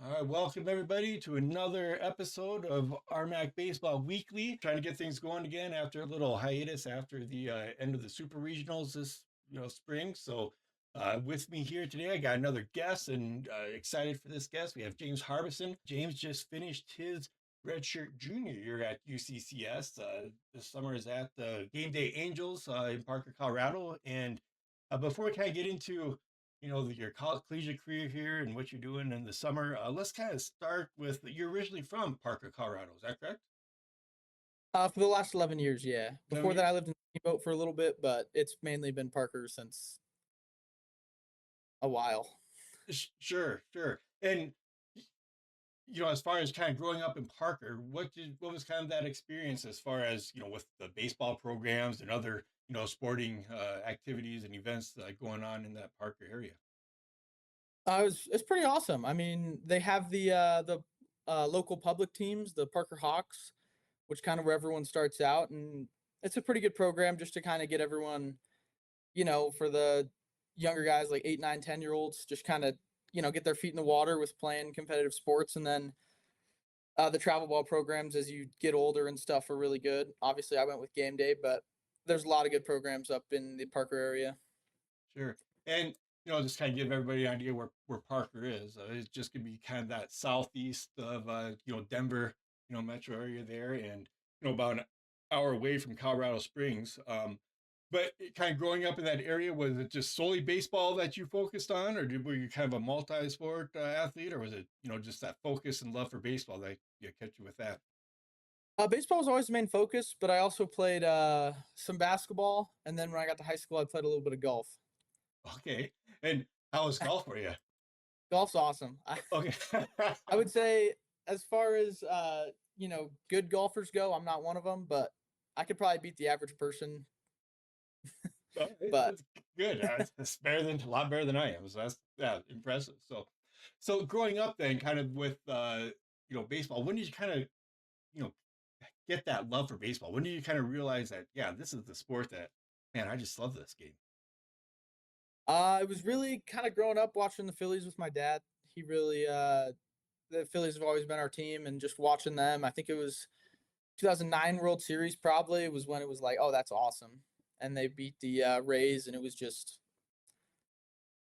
All right, welcome everybody to another episode of RMAC Baseball Weekly. Trying to get things going again after a little hiatus after the end of the Super Regionals this spring. So, with me here today, I got another guest, and excited for this guest. We have James Harbison. James just finished his redshirt junior year at UCCS. This summer is at the Gameday Angels in Parker, Colorado. And before we kind of get into your collegiate career here and what you're doing in the summer. Let's kind of start with you're originally from Parker, Colorado. Is that correct? For the last 11 years, yeah. 11 Before that, I years? lived in Steamboat for a little bit, but it's mainly been Parker since a while. Sure, sure. And as far as kind of growing up in Parker, what was kind of that experience as far as with the baseball programs and other sporting activities and events going on in that Parker area? It's pretty awesome. I mean, they have the local public teams, the Parker Hawks, which kind of where everyone starts out, and it's a pretty good program just to kind of get everyone, for the younger guys like 8, 9, 10 year olds, just kind of get their feet in the water with playing competitive sports, and then the travel ball programs as you get older and stuff are really good. Obviously, I went with Game Day, but there's a lot of good programs up in the Parker area. Sure. And just kind of give everybody an idea where Parker is. It's just gonna be kind of that southeast of Denver, metro area there, and about an hour away from Colorado Springs. But kind of growing up in that area, was it just solely baseball that you focused on, or were you kind of a multi-sport athlete, or was it just that focus and love for baseball that kept you with that? Baseball was always the main focus, but I also played some basketball, and then when I got to high school, I played a little bit of golf. Okay. And how was golf for you? Golf's awesome. Okay. I would say as far as good golfers go, I'm not one of them, but I could probably beat the average person. Well, But it's good. It's better than a lot better than I am. So that's yeah, impressive. So growing up then, kind of with baseball. When did you kind of you know get that love for baseball? When did you kind of realize that yeah, this is the sport that man, I just love this game. it was really kind of growing up watching the Phillies with my dad. He really the Phillies have always been our team, and just watching them. I think it was 2009 World Series probably was when it was like, oh, that's awesome, and they beat the Rays, and it was just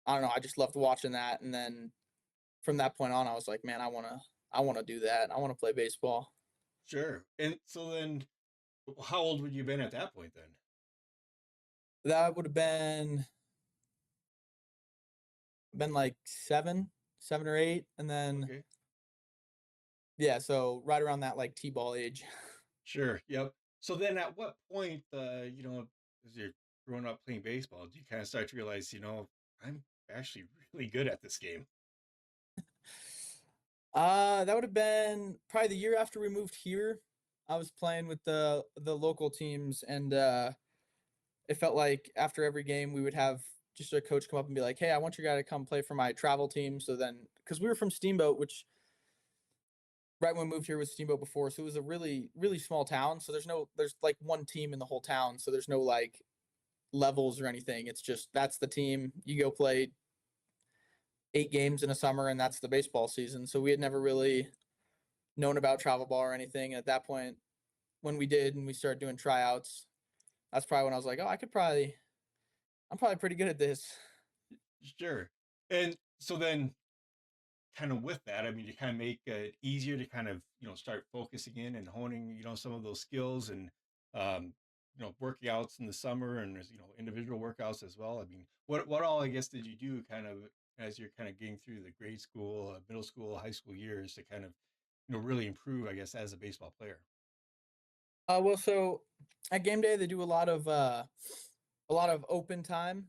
I don't know. I just loved watching that, and then from that point on, I was like, man, I wanna do that. I want to play baseball. Sure. And so then, how old would you been at that point then? That would have been like 7 or 8, and then Okay. yeah, so right around that like t-ball age. Sure. Yep. So then, at what point, as you're growing up playing baseball, do you kind of start to realize, I'm actually really good at this game? That would have been probably the year after we moved here. I was playing with the local teams, and it felt like after every game we would have just a coach come up and be like, "Hey, I want your guy to come play for my travel team." So then, because we were from Steamboat, which right when we moved here was Steamboat before, so it was a really really small town. So there's like one team in the whole town, so there's no like levels or anything. It's just that's the team. You go play 8 games in a summer, and that's the baseball season. So we had never really known about travel ball or anything. At that point, when we did and we started doing tryouts, that's probably when I was like, oh, I'm probably pretty good at this. Sure. And so then, kind of with that, I mean, you kind of make it easier to kind of, start focusing in and honing, some of those skills and, um, workouts in the summer and there's, individual workouts as well. I mean, what all, I guess, did you do kind of as you're kind of getting through the grade school, middle school, high school years to kind of, really improve, I guess, as a baseball player? Well, so at game day they do a lot of open time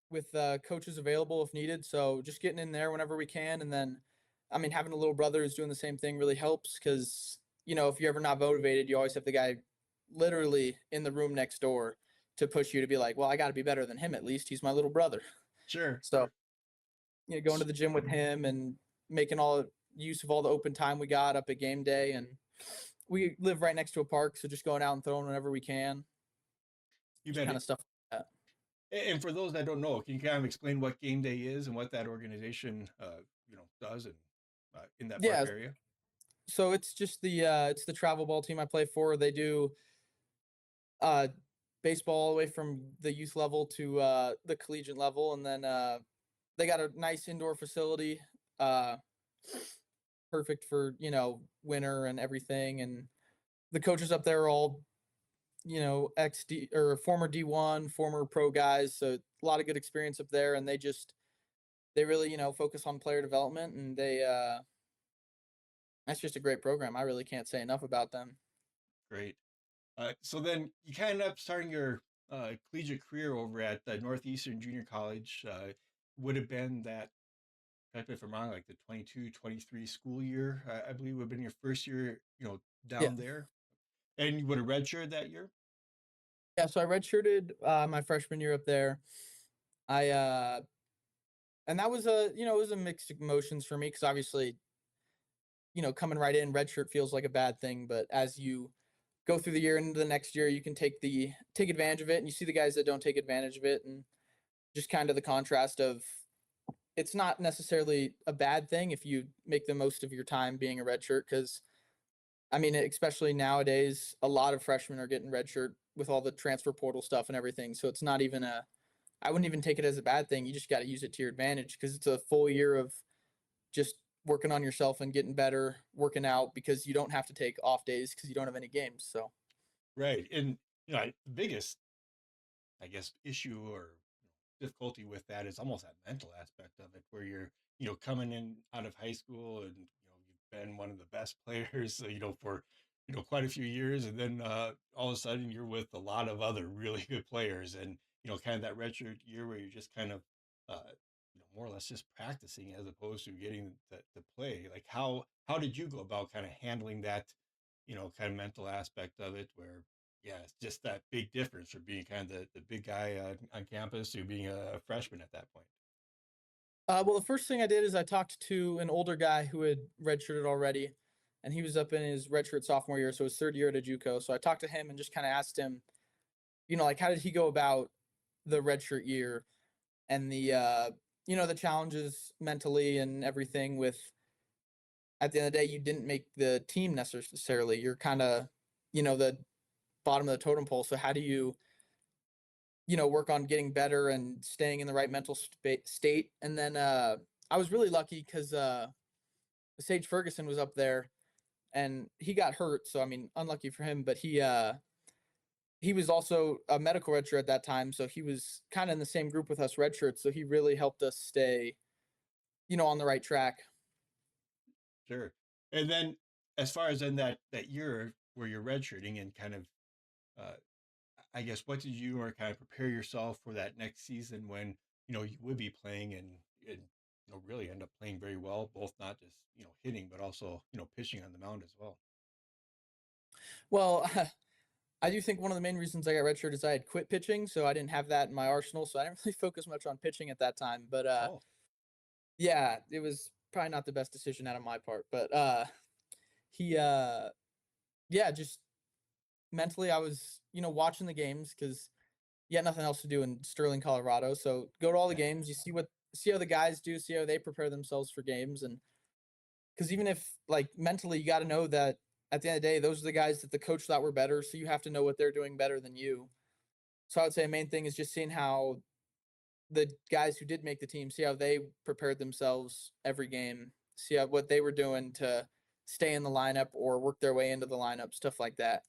with coaches available if needed. So just getting in there whenever we can, and then I mean having a little brother who's doing the same thing really helps because if you're ever not motivated, you always have the guy literally in the room next door to push you to be like, well, I got to be better than him at least. He's my little brother. Sure, So sure. going to the gym with him and making all use of all the open time we got up at game day, and we live right next to a park, so just going out and throwing whenever we can, You just bet kind it. of stuff like that. And for those that don't know, can you kind of explain what Game Day is and what that organization, does? And in that park Yeah, area? so it's the travel ball team I play for. They do uh baseball all the way from the youth level to the collegiate level, and then they got a nice indoor facility, uh perfect for, winter and everything. And the coaches up there are all, ex D or former D1, former pro guys, so a lot of good experience up there. And they really, focus on player development, and that's just a great program. I really can't say enough about them. Great. So then you kind of end up starting your collegiate career over at Northeastern Junior College. Would have been that, correct me if I'm wrong, like the 22-23 school year, I believe would have been your first year, Yeah. down there. And you would have redshirted that year? Yeah, so I redshirted my freshman year up there. I and that was it was a mixed emotions for me, because obviously, coming right in, redshirt feels like a bad thing, but as you go through the year into the next year, you can take advantage of it, and you see the guys that don't take advantage of it. And just kind of the contrast of, it's not necessarily a bad thing if you make the most of your time being a redshirt, because I mean, especially nowadays, a lot of freshmen are getting redshirt with all the transfer portal stuff and everything. So it's not even I wouldn't even take it as a bad thing. You just got to use it to your advantage, because it's a full year of just working on yourself and getting better, working out, because you don't have to take off days because you don't have any games. So, Right. And the biggest, I guess, issue or difficulty with that is almost that mental aspect of it, where you're, coming in out of high school and, you've been one of the best players, for, quite a few years. And then all of a sudden you're with a lot of other really good players and, kind of that redshirt year where you're just kind of, more or less just practicing as opposed to getting to play. Like how did you go about kind of handling that, kind of mental aspect of it where, yeah, it's just that big difference from being kind of the big guy on campus to being a freshman at that point. well, the first thing I did is I talked to an older guy who had redshirted already, and he was up in his redshirt sophomore year, so his third year at a JUCO. So I talked to him and just kind of asked him, like, how did he go about the redshirt year, and the challenges mentally and everything with, at the end of the day, you didn't make the team necessarily. You're kind of, the bottom of the totem pole. So how do you, work on getting better and staying in the right mental state? And then I was really lucky because Sage Ferguson was up there, and he got hurt. So I mean, unlucky for him, but he was also a medical redshirt at that time, so he was kind of in the same group with us redshirts. So he really helped us stay, on the right track. Sure. And then as far as in that year where you're redshirting and kind of, uh, I guess, what did you or kind of prepare yourself for that next season when, you would be playing and really end up playing very well, both not just, hitting, but also, pitching on the mound as well. Well, I do think one of the main reasons I got redshirt is I had quit pitching, so I didn't have that in my arsenal, so I didn't really focus much on pitching at that time. But Oh, yeah, it was probably not the best decision out of my part. But he yeah, just mentally I was, watching the games, because you had nothing else to do in Sterling, Colorado. So go to all the yeah, games, you see how the guys do, see how they prepare themselves for games. And because even if, like, mentally, you got to know that at the end of the day, those are the guys that the coach thought were better, so you have to know what they're doing better than you. So I would say the main thing is just seeing how the guys who did make the team, see how they prepared themselves every game, see what they were doing to stay in the lineup or work their way into the lineup, stuff like that.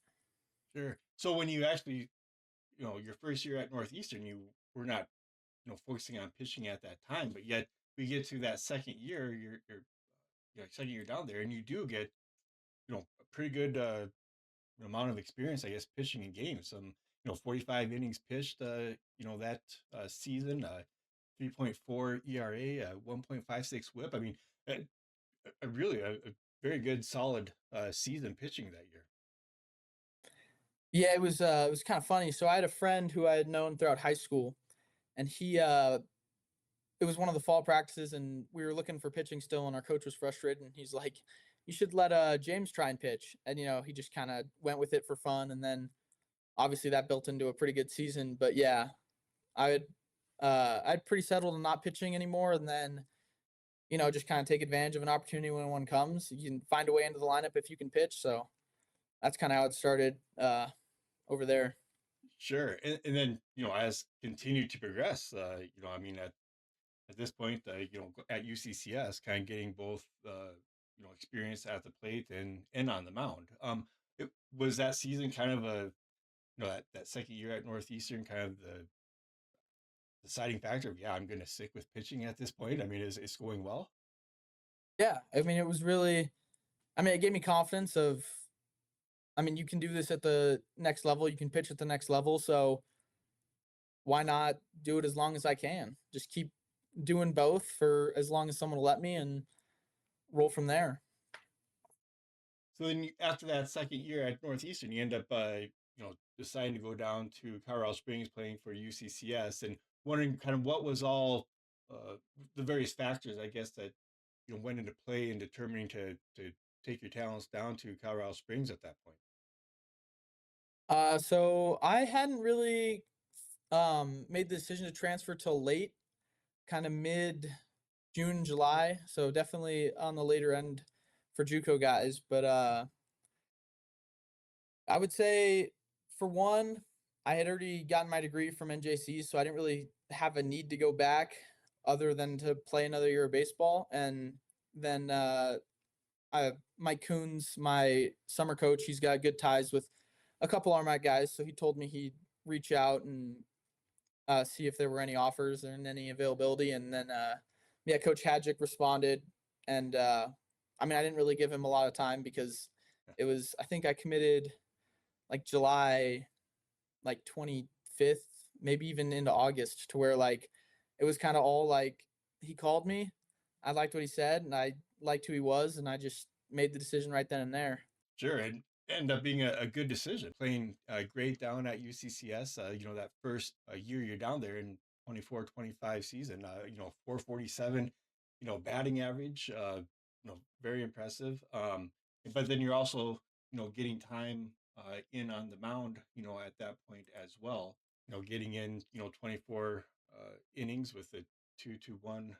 sure. So when you actually, your first year at Northeastern, you were not, focusing on pitching at that time, but yet we get to that second year, you're second year down there, and you do get, a pretty good amount of experience, I guess, pitching in games. 45 innings pitched, that season, 3.4 ERA, 1.56 WHIP. I mean, really a very good, solid season pitching that year. Yeah, it was kind of funny. So I had a friend who I had known throughout high school, and he it was one of the fall practices, and we were looking for pitching still, and our coach was frustrated, and he's like, "You should let James try and pitch." And he just kind of went with it for fun, and then obviously that built into a pretty good season. But yeah, I had I'd pretty settled on not pitching anymore, and then just kind of take advantage of an opportunity when one comes. You can find a way into the lineup if you can pitch. So that's kind of how it started over there. Sure. And then, as continued to progress, I mean, at this point, at UCCS, kind of getting both, experience at the plate and on the mound. Was that season kind of that second year at Northeastern kind of the deciding factor of, yeah, I'm going to stick with pitching at this point? I mean, is it's going well? Yeah. I mean, it was really, it gave me confidence of, you can do this at the next level. You can pitch at the next level. So why not do it as long as I can? Just keep doing both for as long as someone will let me and roll from there. So then after that second year at Northeastern, you end up, deciding to go down to Colorado Springs playing for UCCS, and wondering kind of what was all the various factors, I guess, that went into play in determining to take your talents down to Colorado Springs at that point. So I hadn't really made the decision to transfer till late, kind of mid June, July. So definitely on the later end for JUCO guys. But I would say for one, I had already gotten my degree from NJC, so I didn't really have a need to go back other than to play another year of baseball. And then Mike Coons, my summer coach, he's got good ties with a couple RMAC guys, so he told me he'd reach out and see if there were any offers and any availability. And then, yeah, Coach Hadjic responded. And I didn't really give him a lot of time because it was, I think I committed like July, like 25th, maybe even into August, to where like it was kind of all like he called me. I liked what he said and I liked who he was. And I just made the decision right then and there. Sure, and end up being a good decision. Playing great down at UCCS, that first year you're down there in 24-25 season, 447, batting average, very impressive. But then you're also, getting time in on the mound, at that point as well, getting in, 24 innings with a 2-1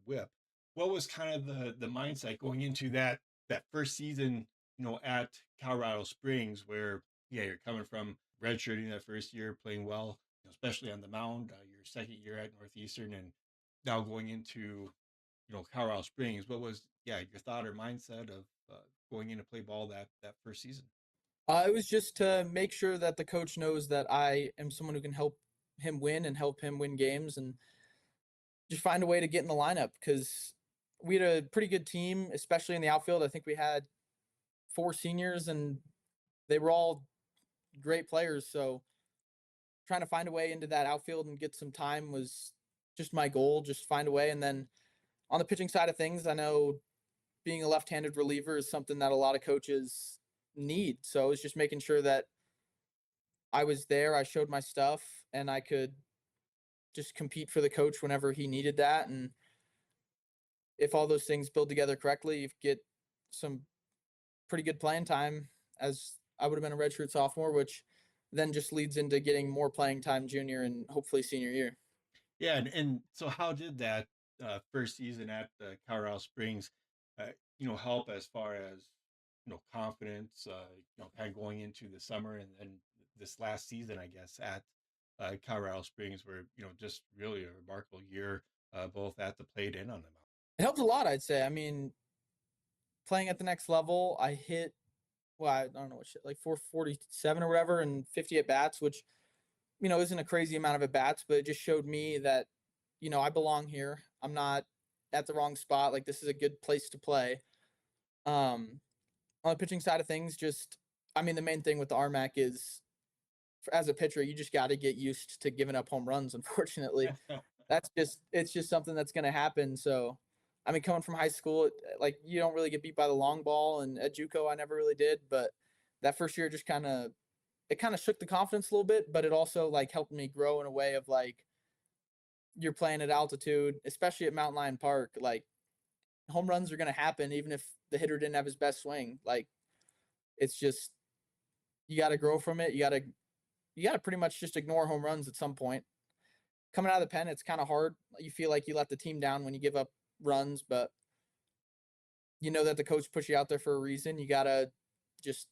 whip. What was kind of the mindset going into that first season, at Colorado Springs, where, yeah, you're coming from redshirting that first year, playing well, especially on the mound, your second year at Northeastern, and now going into, Colorado Springs. What was, yeah, your thought or mindset of going in to play ball that first season? It was just to make sure that the coach knows that I am someone who can help him win and help him win games and just find a way to get in the lineup because we had a pretty good team, especially in the outfield. I think we had 4 seniors and they were all great players. So trying to find a way into that outfield and get some time was just my goal, just find a way. And then on the pitching side of things, I know being a left-handed reliever is something that a lot of coaches need. So it's just making sure that I was there, I showed my stuff, and I could just compete for the coach whenever he needed that. And if all those things build together correctly, you get some pretty good playing time, as I would have been a redshirt sophomore, which then just leads into getting more playing time junior and hopefully senior year. Yeah, and so how did that first season at Colorado Springs, uh, help as far as confidence, kind of going into the summer and then this last season, I guess, at Colorado Springs, where just really a remarkable year, both at the plate and on the mound. It helped a lot, I'd say. Playing at the next level, I hit, well, I don't know what shit, like 447 or whatever, and 50 at bats, which, isn't a crazy amount of at bats, but it just showed me that, I belong here. I'm not at the wrong spot. Like, this is a good place to play. On the pitching side of things, the main thing with the RMAC is, as a pitcher, you just got to get used to giving up home runs. Unfortunately, it's just something that's going to happen. So, coming from high school, like you don't really get beat by the long ball, and at JUCO, I never really did. But that first year, just kind of shook the confidence a little bit, but it also like helped me grow in a way of like you're playing at altitude, especially at Mountain Lion Park. Like home runs are going to happen, even if the hitter didn't have his best swing. Like it's just you got to grow from it. You got to pretty much just ignore home runs at some point. Coming out of the pen, it's kind of hard. You feel like you let the team down when you give up runs, but you know that the coach put you out there for a reason. You gotta just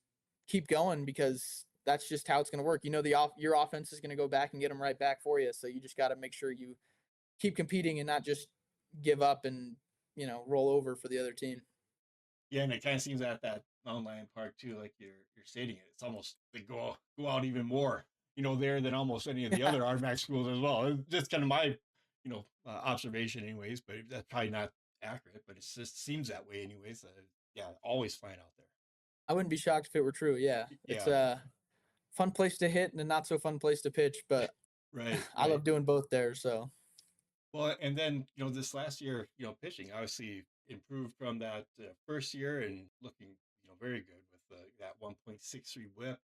keep going because that's just how it's going to work. You know, your offense is going to go back and get them right back for you. So you just got to make sure you keep competing and not just give up and, roll over for the other team. Yeah, and it kind of seems at that Mountain Lion Park too, like you're stating it. It's almost they go out even more, there than almost any of the other RMAC schools as well. It's just kind of my, observation, anyways. But that's probably not accurate. But it just seems that way, anyways. Yeah, always flying out there. I wouldn't be shocked if it were true. Yeah, it's Yeah, a fun place to hit and a not so fun place to pitch, but right, I right. love doing both there. So Well, and then this last year, pitching obviously improved from that first year and looking, very good with that 1.63 WHIP.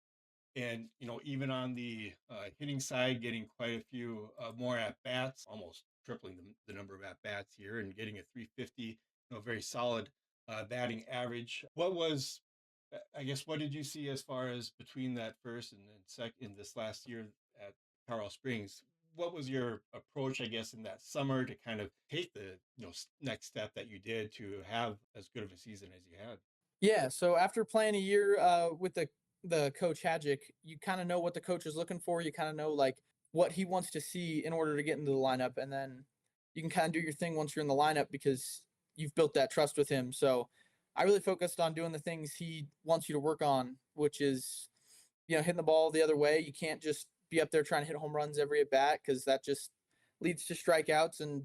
And even on the hitting side, getting quite a few more at bats, almost tripling the number of at bats here, and getting a 350, very solid batting average. What was, I guess, what did you see as far as between that first and then second in this last year at Colorado Springs? What was your approach, I guess, in that summer to kind of take the next step that you did to have as good of a season as you had? yeah, so after playing a year with the coach Hadjic, you kind of know what the coach is looking for. You kind of know like what he wants to see in order to get into the lineup, and then you can kind of do your thing once you're in the lineup because you've built that trust with him. So I really focused on doing the things he wants you to work on, which is hitting the ball the other way. You can't just be up there trying to hit home runs every at bat because that just leads to strikeouts, and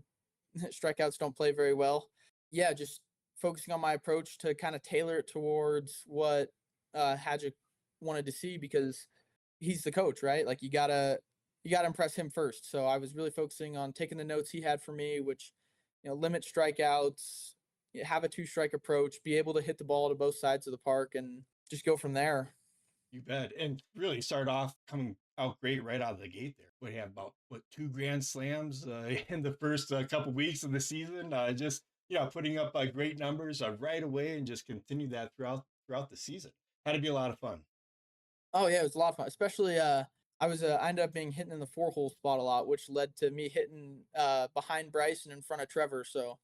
strikeouts don't play very well. Yeah, just focusing on my approach to kind of tailor it towards what Hadjic wanted to see because he's the coach, right? Like you gotta impress him first. So I was really focusing on taking the notes he had for me, which limit strikeouts, have a two-strike approach, be able to hit the ball to both sides of the park, and just go from there. You bet. And really start off coming out great right out of the gate there. We have about two grand slams in the first couple weeks of the season. Just putting up great numbers right away and just continue that throughout the season. Had to be a lot of fun. Oh yeah, it was a lot of fun. Especially I ended up being hitting in the 4-hole spot a lot, which led to me hitting behind Bryce and in front of Trevor. So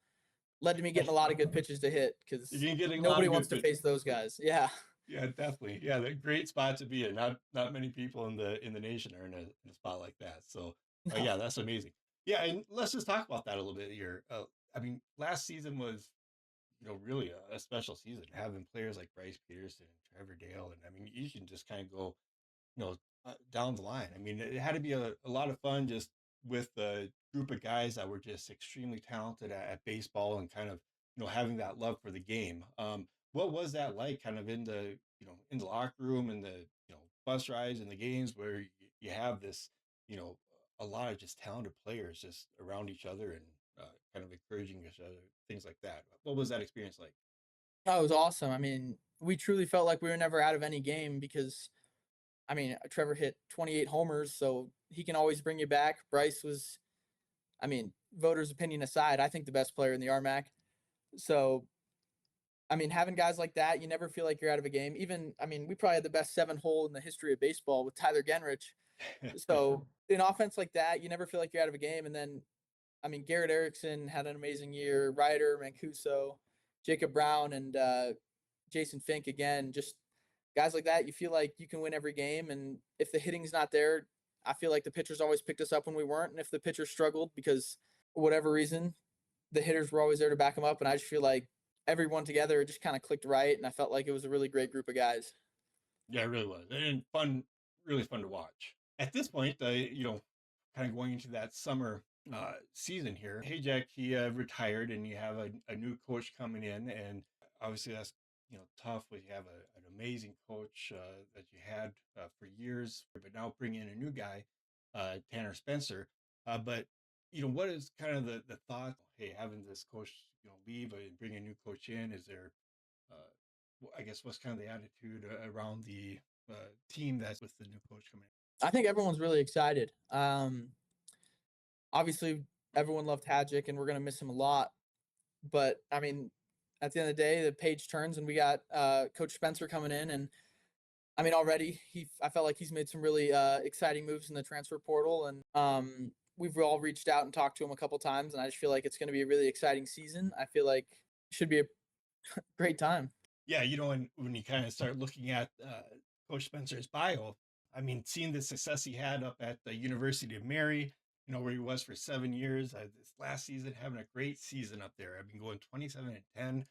led to me getting a lot of good pitches to hit because You're getting a lot nobody of wants good to pitches. face those guys. Yeah. Yeah, definitely. Yeah, the great spot to be in. Not many people in the nation are in a spot like that. So, No. yeah, that's amazing. Yeah, and let's just talk about that a little bit here. I mean, last season was really a special season, having players like Bryce Peterson, Trevor Dale, and I mean, you can just kind of go down the line. I mean, it had to be a lot of fun just with a group of guys that were just extremely talented at baseball and kind of, having that love for the game. What was that like kind of in the locker room and the, bus rides and the games where you have this, you know, a lot of just talented players just around each other and kind of encouraging each other, things like that. What was that experience like? Oh, it was awesome. I mean, we truly felt like we were never out of any game because Trevor hit 28 homers, so he can always bring you back. Bryce was, voters' opinion aside, I think the best player in the RMAC. So, having guys like that, you never feel like you're out of a game. Even, we probably had the best 7-hole in the history of baseball with Tyler Genrich. So, in offense like that, you never feel like you're out of a game. And then, Garrett Erickson had an amazing year. Ryder, Mancuso, Jacob Brown, and Jason Fink again. Just guys like that, you feel like you can win every game. And if the hitting's not there, I feel like the pitchers always picked us up when we weren't. And if the pitchers struggled because for whatever reason, the hitters were always there to back them up. And I just feel like everyone together just kind of clicked right. And I felt like it was a really great group of guys. Yeah, it really was. And fun, really fun to watch. At this point, kind of going into that summer season here, hey Jack, he retired and you have a new coach coming in. And obviously that's, tough when you have an amazing coach that you had for years, but now bring in a new guy, Tanner Spencer. But, what is kind of the thought, hey, having this coach, leave and bring a new coach in? Is there, uh, I guess what's kind of the attitude around the team that's with the new coach coming I think everyone's really excited. Obviously, everyone loved Hadjic, and we're going to miss him a lot. But, at the end of the day, the page turns, and we got Coach Spencer coming in. And, already I felt like he's made some really exciting moves in the transfer portal. And we've all reached out and talked to him a couple times, and I just feel like it's going to be a really exciting season. I feel like it should be a great time. Yeah, when you kind of start looking at Coach Spencer's bio, I mean, seeing the success he had up at the University of Mary, where he was for 7 years, this last season, having a great season up there. I mean, going 27-10,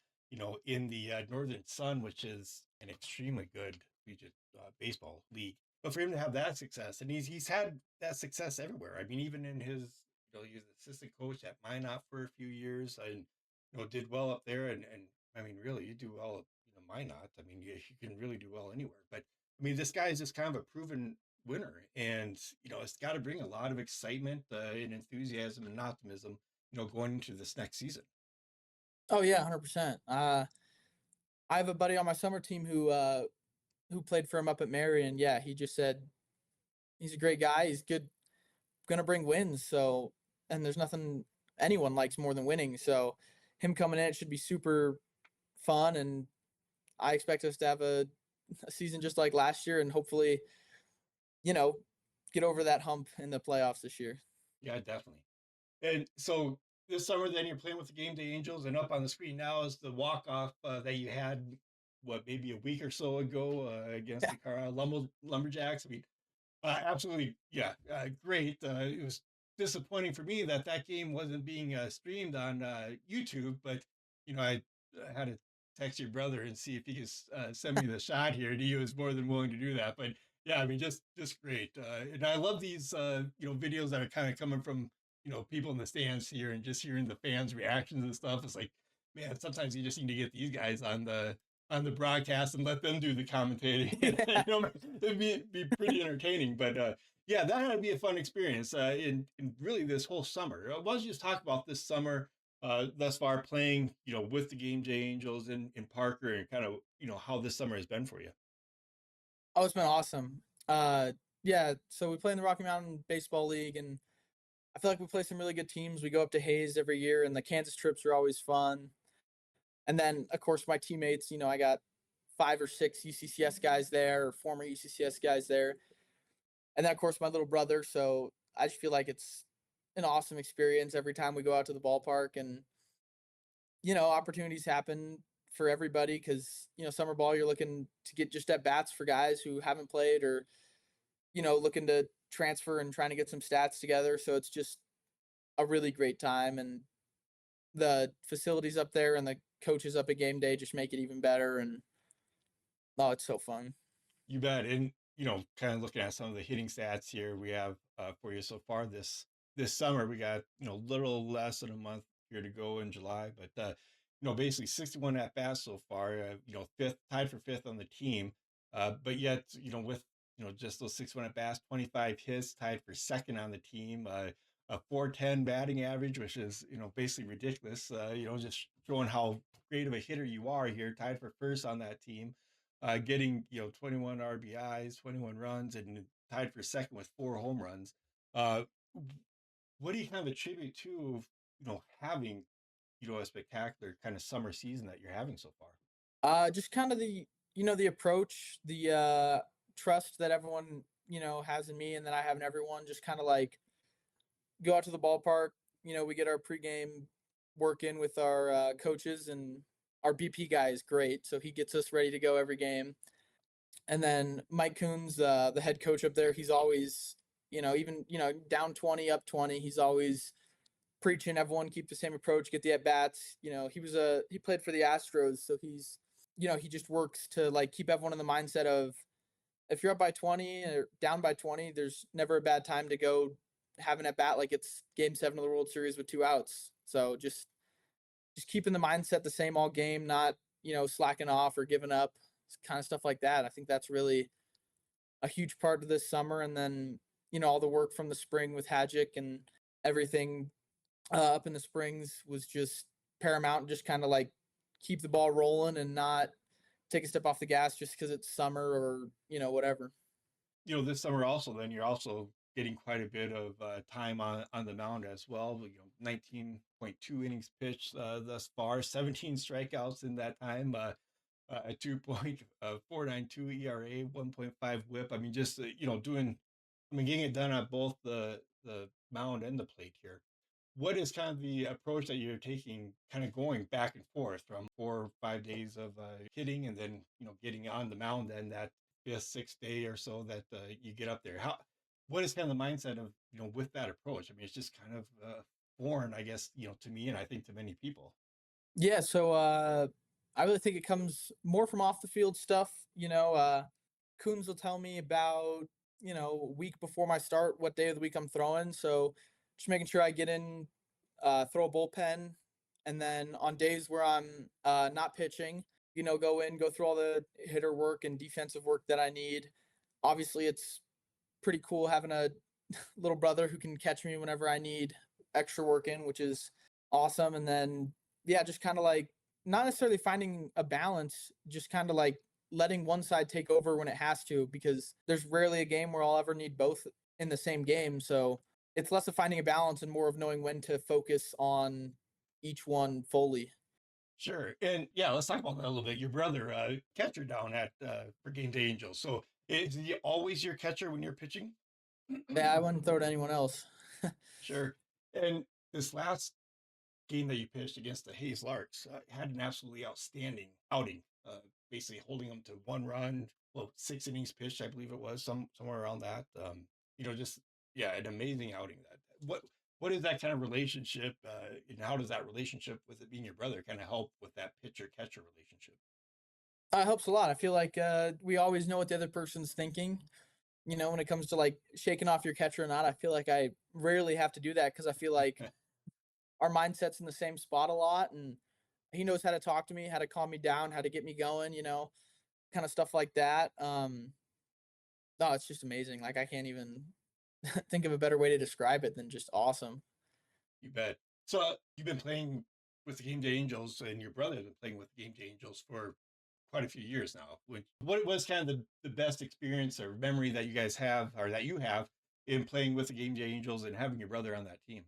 in the Northern Sun, which is an extremely good collegiate baseball league. But for him to have that success, and he's had that success everywhere. I mean, even in his, he was assistant coach at Minot for a few years, and did well up there. And I mean, really, you do well, Minot. I mean, you can really do well anywhere. But I mean, this guy is just kind of a proven winner, and it's got to bring a lot of excitement and enthusiasm and optimism, going into this next season. Oh yeah, 100%. I have a buddy on my summer team who played for him up at Mary, and yeah, he just said he's a great guy. He's good, gonna bring wins. So, and there's nothing anyone likes more than winning. So, him coming in, it should be super fun, and I expect us to have a season just like last year, and hopefully, you know, get over that hump in the playoffs this year. Yeah, definitely. And so this summer, then you're playing with the Gameday Angels, and up on the screen now is the walk off that you had, what, maybe a week or so ago against Yeah, the Carlisle Lumberjacks. I mean, absolutely, yeah, great. It was disappointing for me that that game wasn't being streamed on YouTube, but I had to text your brother and see if he could send me the shot here, and he was more than willing to do that. But yeah, I mean, just great. And I love these videos that are kind of coming from people in the stands here, and just hearing the fans' reactions and stuff. It's like, man, sometimes you just need to get these guys on the broadcast and let them do the commentating. yeah. It'd be pretty entertaining. But yeah, that had to be a fun experience in really this whole summer. Why don't you just talk about this summer thus far, playing with the Gameday Angels in Parker, and kind of how this summer has been for you? Oh, it's been awesome. Yeah. So we play in the Rocky Mountain Baseball League, and I feel like we play some really good teams. We go up to Hayes every year, and the Kansas trips are always fun. And then, of course, my teammates. I got 5 or 6 UCCS guys there, or former UCCS guys there, and then of course my little brother. So I just feel like it's an awesome experience every time we go out to the ballpark, and opportunities happen for everybody because summer ball you're looking to get just at bats for guys who haven't played, or looking to transfer and trying to get some stats together. So it's just a really great time, and the facilities up there and the coaches up at game day just make it even better. And oh, it's so fun. You bet. And kind of looking at some of the hitting stats here we have for you so far this summer, we got little less than a month here to go in July, but basically 61 at bats so far. Fifth, tied for fifth on the team, but yet with just those 61 at bats, 25 hits, tied for second on the team. A 410 batting average, which is basically ridiculous. Just showing how great of a hitter you are here, tied for first on that team, getting 21 RBIs, 21 runs, and tied for second with 4 home runs. Uh, what do you kind of attribute to having a spectacular kind of summer season that you're having so far? Just kind of the approach, the trust that everyone has in me, and that I have in everyone. Just kind of like go out to the ballpark. We get our pregame work in with our coaches, and our BP guy is great, so he gets us ready to go every game. And then Mike Coons, the head coach up there, he's always, even down 20, up 20, he's always preaching everyone keep the same approach, get the at bats. He played for the Astros, so he just works to like keep everyone in the mindset of if you're up by 20 or down by 20, there's never a bad time to go have an at bat like it's game 7 of the World Series with 2 outs. So just keeping the mindset the same all game, not, slacking off or giving up, kind of stuff like that. I think that's really a huge part of this summer. And then, all the work from the spring with Hadjic and everything up in the springs was just paramount. Just kind of like keep the ball rolling and not take a step off the gas just because it's summer or, whatever. This summer also, then you're also getting quite a bit of time on the mound as well. 19.2 innings pitched thus far, 17 strikeouts in that time, a 2.492 ERA, 1.5 WHIP. I mean, just doing. I mean, getting it done on both the mound and the plate here. What is kind of the approach that you're taking, kind of going back and forth from 4 or 5 days of hitting, and then getting on the mound, then that fifth, sixth day or so that you get up there? What is kind of the mindset of with that approach? I mean, it's just kind of foreign, I guess, to me, and I think to many people. Yeah, so I really think it comes more from off the field stuff. Coons will tell me about, a week before my start, what day of the week I'm throwing. So just making sure I get in, throw a bullpen, and then on days where I'm not pitching, go in, go through all the hitter work and defensive work that I need. Obviously, it's pretty cool having a little brother who can catch me whenever I need extra work in, which is awesome. And then, yeah, just kind of like not necessarily finding a balance, just kind of like letting one side take over when it has to, because there's rarely a game where I'll ever need both in the same game. So it's less of finding a balance and more of knowing when to focus on each one fully. Sure. And yeah, let's talk about that a little bit. Your brother, catcher down at for Gameday Angels. So is he always your catcher when you're pitching? Yeah, I wouldn't throw it to anyone else. Sure. And this last game that you pitched against the Hayes Larks had an absolutely outstanding outing, basically holding them to 1 run, well, 6 innings pitched, I believe it was, somewhere around that. Just yeah, an amazing outing. What is that kind of relationship, and how does that relationship with it being your brother kind of help with that pitcher catcher relationship? It helps a lot. I feel like we always know what the other person's thinking. When it comes to like shaking off your catcher or not, I feel like I rarely have to do that because I feel like our mindset's in the same spot a lot, and he knows how to talk to me, how to calm me down, how to get me going, kind of stuff like that. No, it's just amazing. Like I can't even think of a better way to describe it than just awesome. You bet. So you've been playing with the Game Day Angels, and your brother has been playing with the Game Day Angels for quite a few years now. What was kind of the best experience or memory that you guys have, or that you have, in playing with the Game Day Angels and having your brother on that team?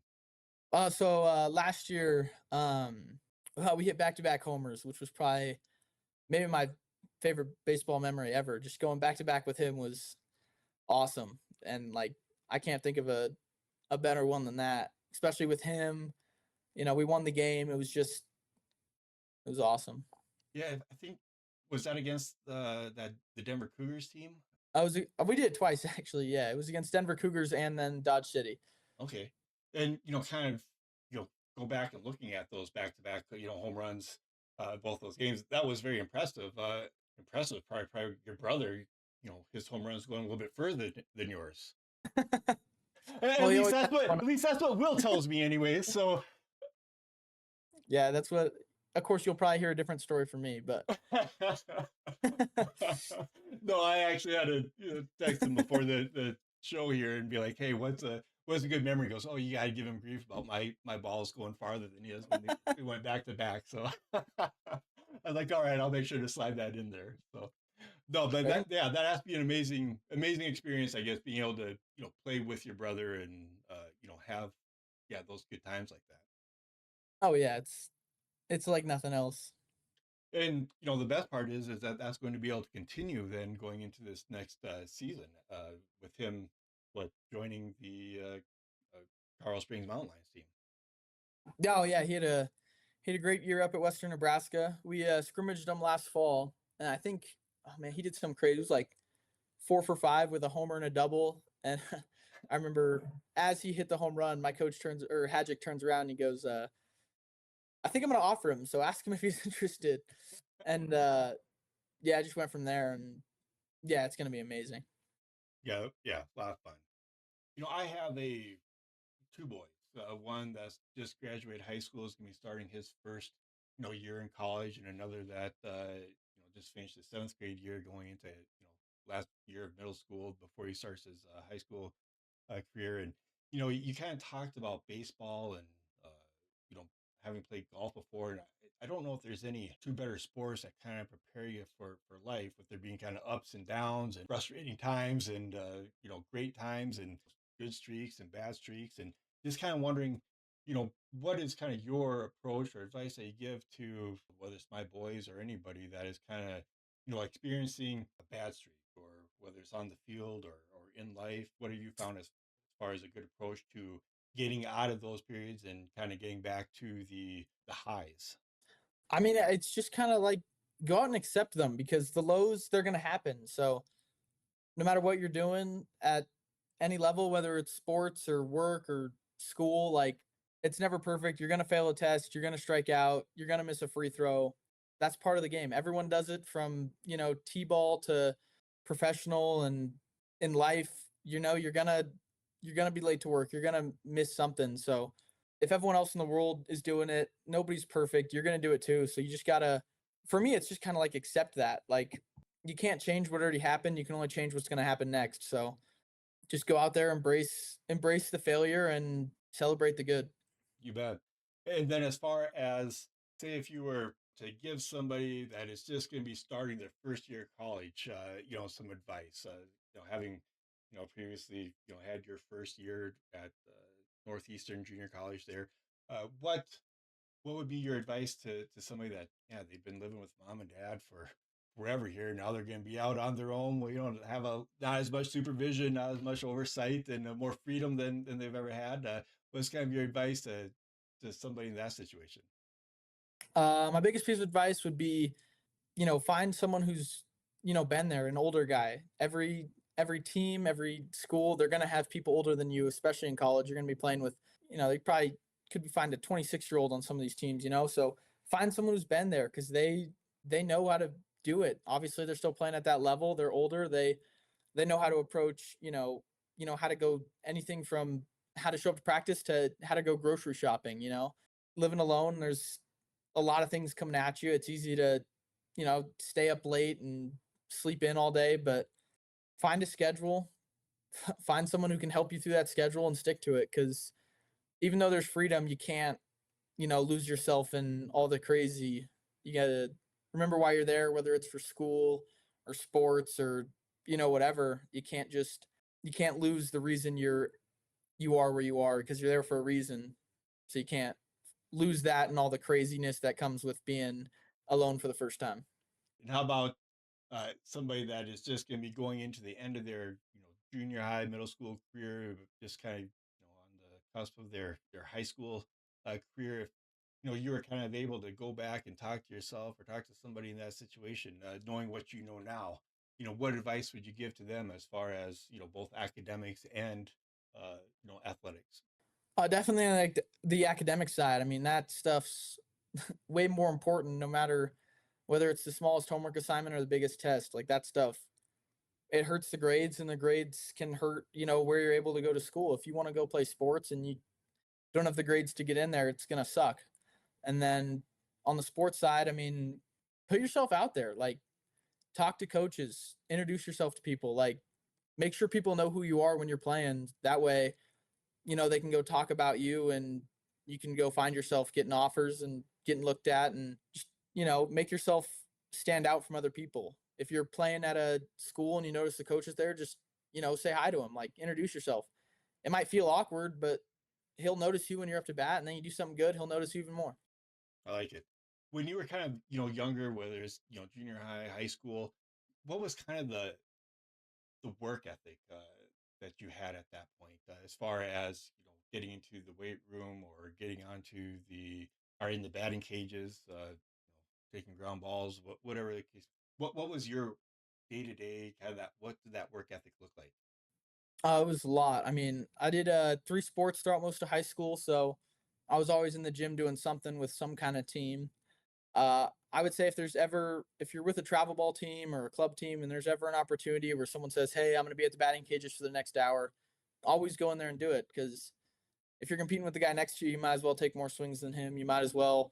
So last year, we hit back-to-back homers, which was probably maybe my favorite baseball memory ever. Just going back to back with him was awesome, and like I can't think of a better one than that. Especially with him, we won the game. It was awesome. Yeah, I think, was that against the Denver Cougars team? We did it twice actually. Yeah, it was against Denver Cougars and then Dodge City. Okay, and kind of go back and looking at those back to back home runs, both those games. That was very impressive. Impressive. Probably your brother. His home runs going a little bit further than yours. Well, At he least always that's has what one. at least that's what Will tells me, anyways. So Yeah, that's what. Of course, you'll probably hear a different story from me, but no, I actually had to text him before the show here and be like, "Hey, what's a good memory?" He goes, "Oh, you gotta give him grief about my balls going farther than his when we went back to back." So I was like, "All right, I'll make sure to slide that in there." So no, but fair. that has to be an amazing experience, I guess, being able to play with your brother and have those good times like that. Oh yeah, it's like nothing else. And the best part is that that's going to be able to continue then going into this next season, with him joining the Carl Springs Mountain Lions team. Oh yeah, he had a great year up at Western Nebraska. We scrimmaged him last fall, and I think, oh man, he did some crazy. It was like 4 for 5 with a homer and a double. And I remember as he hit the home run, my coach turns or Hadjic turns around and he goes, "I think I'm gonna offer him. So ask him if he's interested." And yeah, I just went from there, and yeah, it's gonna be amazing. Yeah, yeah, a lot of fun. I have two boys. One that's just graduated high school, is going to be starting his first year in college, and another that just finished his seventh grade year, going into last year of middle school before he starts his high school career. And you kind of talked about baseball and uh, you know having played golf before, and I don't know if there's any two better sports that kind of prepare you for life, with there being kind of ups and downs and frustrating times, and great times and good streaks and bad streaks. And just kind of wondering, what is kind of your approach or advice that you give to, whether it's my boys or anybody that is kind of experiencing a bad streak, or whether it's on the field or in life. What have you found as far as a good approach to getting out of those periods and kind of getting back to the highs? I mean, it's just kind of like go out and accept them because the lows, they're going to happen. So no matter what you're doing at any level, whether it's sports or work or school, like it's never perfect. You're going to fail a test. You're going to strike out. You're going to miss a free throw. That's part of the game. Everyone does it from, T-ball to professional and in life, you're going to be late to work. You're going to miss something. So if everyone else in the world is doing it, nobody's perfect. You're going to do it too. So you just got to, for me, it's just kind of like accept that. Like you can't change what already happened. You can only change what's going to happen next. So just go out there, embrace the failure and celebrate the good. You bet. And then as far as, say, if you were to give somebody that is just going to be starting their first year of college, some advice, having, previously, had your first year at Northeastern Junior College there, what would be your advice to somebody that, yeah, they've been living with mom and dad for forever here. Now they're going to be out on their own. Well, have not as much supervision, not as much oversight, and more freedom than they've ever had. What's kind of your advice to somebody in that situation? My biggest piece of advice would be, find someone who's, been there, an older guy. Every team, every school, they're gonna have people older than you, especially in college. You're gonna be playing with, they probably could find a 26-year-old on some of these teams, So find someone who's been there because they know how to do it. Obviously, they're still playing at that level. They're older. They know how to approach, how to go anything from how to show up to practice to how to go grocery shopping. Living alone, there's a lot of things coming at you. It's easy to, stay up late and sleep in all day, but find a schedule, find someone who can help you through that schedule and stick to it. Cause even though there's freedom, you can't, lose yourself in all the crazy. You gotta remember why you're there, whether it's for school or sports or, whatever. You can't lose the reason you are where you are because you're there for a reason. So you can't lose that and all the craziness that comes with being alone for the first time. And how about somebody that is just going to be going into the end of their, junior high, middle school career, just kind of, on the cusp of their high school career? If you were kind of able to go back and talk to yourself or talk to somebody in that situation, knowing what you know now, what advice would you give to them as far as both academics and athletics? Definitely like the academic side. I mean, that stuff's way more important no matter whether it's the smallest homework assignment or the biggest test. Like that stuff, it hurts the grades and the grades can hurt, where you're able to go to school. If you want to go play sports and you don't have the grades to get in there, it's going to suck. And then on the sports side, I mean, put yourself out there, like talk to coaches, introduce yourself to people, like make sure people know who you are when you're playing. That way, they can go talk about you and you can go find yourself getting offers and getting looked at and just, make yourself stand out from other people. If you're playing at a school and you notice the coach is there, just, say hi to him, like introduce yourself. It might feel awkward, but he'll notice you when you're up to bat and then you do something good, he'll notice you even more. I like it. When you were kind of, younger, whether it's, junior high, high school, what was kind of the work ethic that you had at that point, as far as, getting into the weight room or getting onto or in the batting cages, taking ground balls, whatever the case. What was your day to day kind of what did that work ethic look like? It was a lot. I mean, I did 3 sports throughout most of high school, so I was always in the gym doing something with some kind of team. I would say if you're with a travel ball team or a club team and there's ever an opportunity where someone says, "Hey, I'm going to be at the batting cages for the next hour," always go in there and do it because if you're competing with the guy next to you, you might as well take more swings than him. You might as well,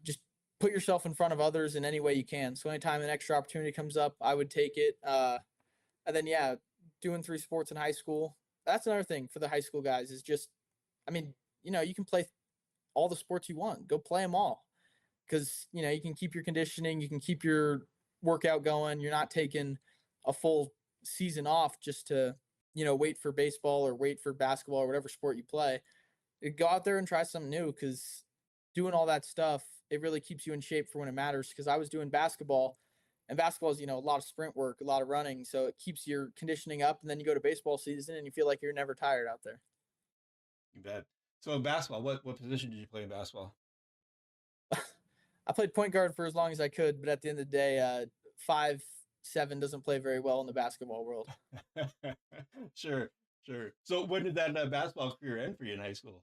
just put yourself in front of others in any way you can. So anytime an extra opportunity comes up, I would take it. And then yeah, doing 3 sports in high school. That's another thing for the high school guys is just, I mean, you can play all the sports you want. Go play them all because you can keep your conditioning, you can keep your workout going. You're not taking a full season off just to wait for baseball or wait for basketball or whatever sport you play. Go out there and try something new because doing all that stuff, it really keeps you in shape for when it matters. Because I was doing basketball And basketball is, a lot of sprint work, a lot of running, so it keeps your conditioning up. And then you go to baseball season and you feel like you're never tired out there. You bet. So in basketball, what position did you play in basketball? I played point guard for as long as I could, but at the end of the day, 5'7" doesn't play very well in the basketball world. Sure, sure. So when did that basketball career end for you in high school?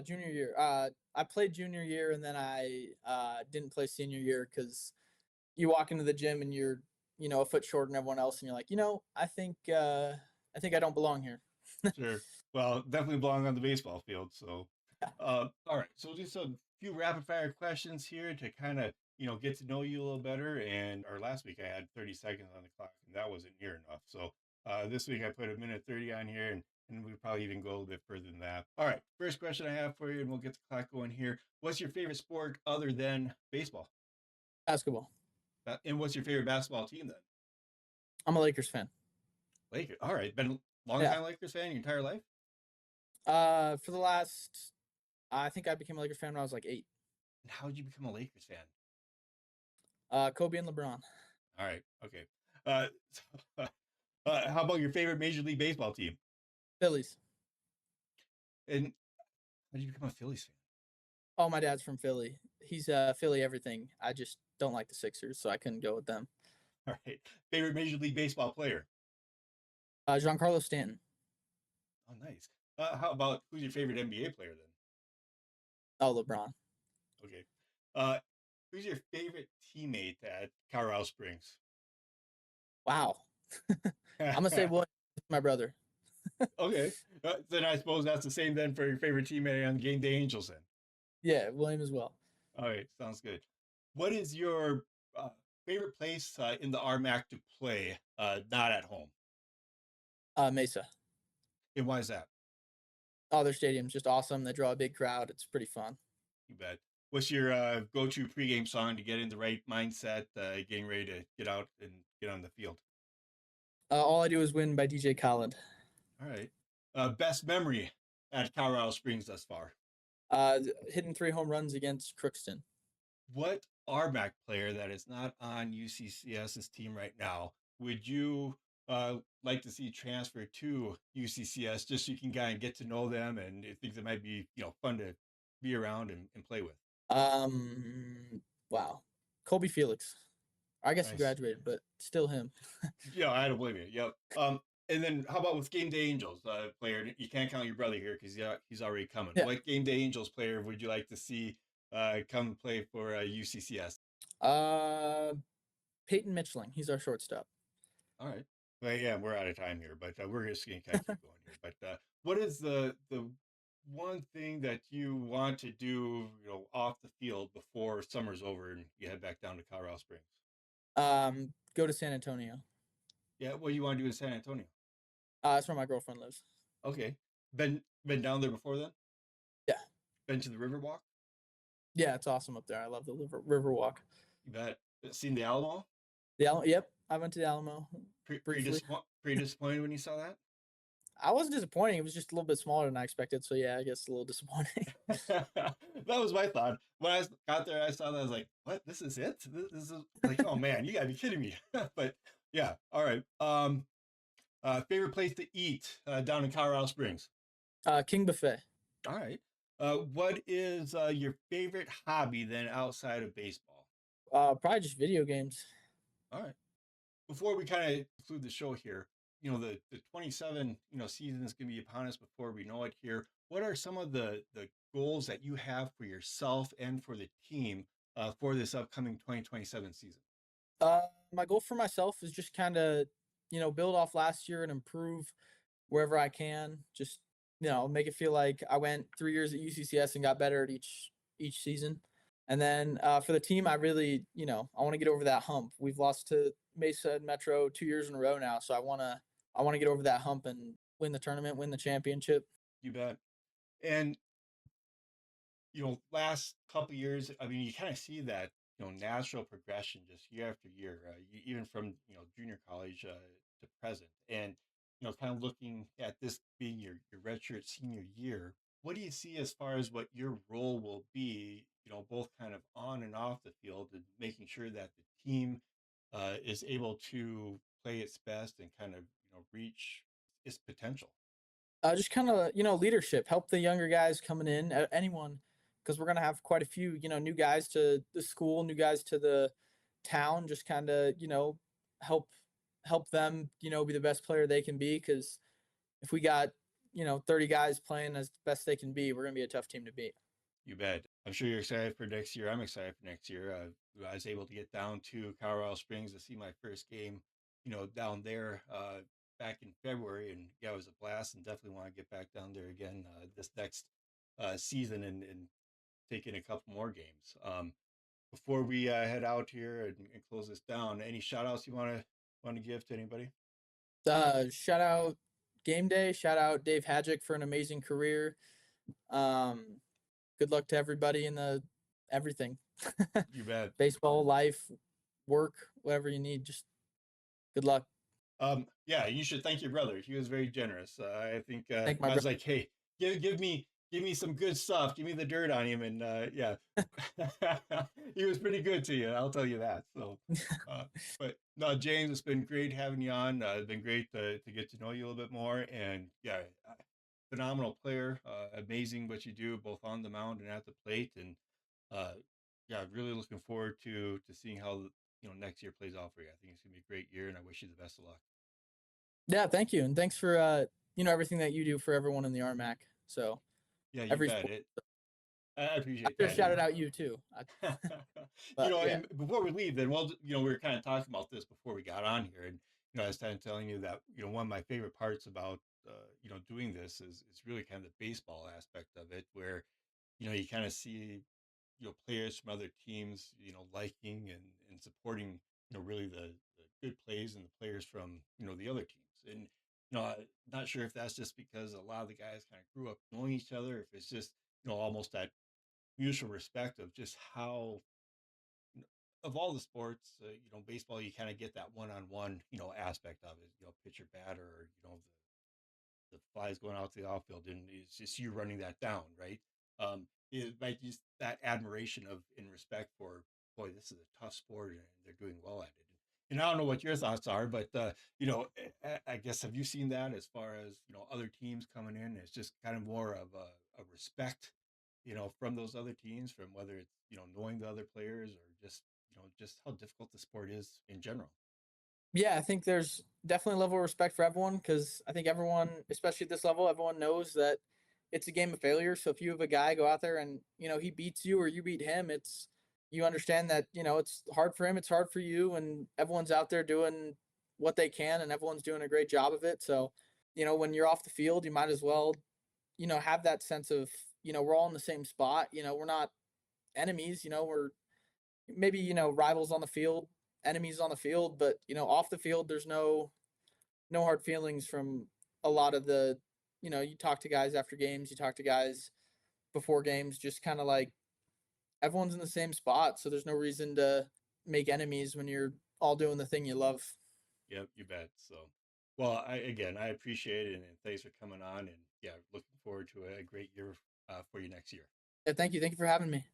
Junior year. I played junior year, and then I didn't play senior year because you walk into the gym and you're, a foot shorter than everyone else, and you're like, I think I don't belong here. Sure. Well, definitely belong on the baseball field. So, all right. So just a few rapid fire questions here to kind of, get to know you a little better. And our last week I had 30 seconds on the clock, and that wasn't near enough. So this week I put a minute 30 on here, and we'll probably even go a little bit further than that. All right. First question I have for you, and we'll get the clock going here. What's your favorite sport other than baseball? Basketball. And what's your favorite basketball team then? I'm a Lakers fan. Lakers. All right. Been a long Yeah. time Lakers fan your entire life? For the last, I think I became a Lakers fan when I was like 8. And how did you become a Lakers fan? Kobe and LeBron. All right. Okay. Uh, how about your favorite Major League Baseball team? Phillies. And how did you become a Phillies fan? Oh, my dad's from Philly. He's Philly everything. I just don't like the Sixers, so I couldn't go with them. All right. Favorite Major League Baseball player? Giancarlo Stanton. Oh, nice. How about who's your favorite NBA player then? Oh, LeBron. Okay. Who's your favorite teammate at Colorado Springs? Wow. I'm gonna say William, my brother. Okay. Then I suppose that's the same then for your favorite teammate on Gameday Angels then. Yeah, William as well. All right. Sounds good. What is your favorite place in the RMAC to play, not at home? Mesa. And why is that? Oh, their stadium's just awesome. They draw a big crowd. It's pretty fun. You bet. What's your go-to pregame song to get in the right mindset, getting ready to get out and get on the field? All I Do Is Win by DJ Khaled. All right. Best memory at Colorado Springs thus far? Hitting 3 home runs against Crookston. What RMAC player that is not on UCCS's team right now would you like to see transfer to UCCS just so you can kind of get to know them and think that might be fun to be around and play with? Wow. Colby Felix. I guess he Nice. graduated, but still him. Yeah, I don't blame you. Yep. And then how about with Gameday Angels player? You can't count your brother here because he's already coming. Yeah. What Gameday Angels player would you like to see come play for UCCS? Peyton Mitchling. He's our shortstop. All right. Well, yeah, we're out of time here, but we're just going to kind of keep going here. But what is the one thing that you want to do, off the field before summer's over and you head back down to Colorado Springs? Go to San Antonio. Yeah, what do you want to do in San Antonio? That's where my girlfriend lives. Okay. Been down there before then? Yeah. Been to the Riverwalk? Yeah, it's awesome up there. I love the river walk. You bet. Seen the Alamo? Yep, I went to the Alamo Pretty briefly. disappointed when you saw that? I wasn't disappointing. It was just a little bit smaller than I expected. So yeah, I guess a little disappointing. That was my thought. When I got there, I saw that. I was like, "What? This is it? This is like, oh man, you gotta be kidding me!" But yeah, all right. Favorite place to eat down in Colorado Springs? King Buffet. All right. What is your favorite hobby then outside of baseball? Probably just video games. All right. Before we kind of conclude the show here, the 27 season is going to be upon us before we know it here. What are some of the goals that you have for yourself and for the team for this upcoming 2027 season? My goal for myself is just kind of, build off last year and improve wherever I can. Just, make it feel like I went 3 years at UCCS and got better at each season. And then for the team, I really, I want to get over that hump. We've lost to Mesa and Metro 2 years in a row now, so I want to get over that hump and win the tournament, win the championship. You bet. And last couple years, I mean, you kind of see that natural progression just year after year, even from junior college to present, and kind of looking at this being your redshirt senior year. What do you see as far as what your role will be? Both kind of on and off the field, and making sure that the team is able to play its best and kind of reach its potential. Just kind of leadership, help the younger guys coming in, anyone, because we're gonna have quite a few new guys to the school, new guys to the town. Just kind of help help them be the best player they can be. Because if we got 30 guys playing as best they can be, we're gonna be a tough team to beat. You bet. I'm sure you're excited for next year. I'm excited for next year. I was able to get down to Colorado Springs to see my first game, down there back in February, and yeah, it was a blast, and definitely want to get back down there again this next season and take in a couple more games. Before we head out here and close this down, any shout outs you want to give to anybody? Shout out Game Day. Shout out Dave Hadjick for an amazing career. Um, Good luck to everybody in the everything. You bet. Baseball, life, work, whatever you need. Just good luck. Yeah, you should thank your brother. He was very generous. I think Thank my I was brother. like, hey, give me some good stuff. Give me the dirt on him, and yeah, he was pretty good to you. I'll tell you that. So, uh, but no, James, it's been great having you on. It's been great to get to know you a little bit more, and yeah, phenomenal player. Amazing what you do both on the mound and at the plate, and uh, yeah, really looking forward to seeing how next year plays out for you. I think it's gonna be a great year, and I wish you the best of luck. Yeah, thank you, and thanks for everything that you do for everyone in the RMAC. So Yeah, you every bet sport, it. I I appreciate should have that. shouted out you too. But yeah, And before we leave, then, well, we were kind of talking about this before we got on here, and I was kind of telling you that one of my favorite parts about doing this is really kind of the baseball aspect of it, where you kind of see players from other teams liking and supporting really the good plays and the players from the other teams, and I'm not sure if that's just because a lot of the guys kind of grew up knowing each other, if it's just almost that mutual respect of just how of all the sports, baseball, you kind of get that one-on-one, aspect of it, pitcher batter, or, the flies going out to the outfield, and it's just you running that down, right? It might just that admiration of and respect for, boy, this is a tough sport and they're doing well at it. And I don't know what your thoughts are, but I guess have you seen that as far as other teams coming in? It's just kind of more of a respect, from those other teams, from whether it's knowing the other players or just how difficult the sport is in general. yeah, I think there's definitely a level of respect for everyone because I think everyone, especially at this level, everyone knows that it's a game of failure. So if you have a guy go out there and he beats you or you beat him, it's you understand that it's hard for him, it's hard for you, and everyone's out there doing what they can, and everyone's doing a great job of it. So when you're off the field, you might as well have that sense of we're all in the same spot. We're not enemies. We're maybe rivals on the field, enemies on the field, but off the field there's no hard feelings from a lot of the you talk to guys after games, you talk to guys before games, just kind of like everyone's in the same spot, so there's no reason to make enemies when you're all doing the thing you love. Yep, you bet. So, well, I appreciate it, and thanks for coming on. And yeah, looking forward to a great year for you next year. Yeah, thank you for having me.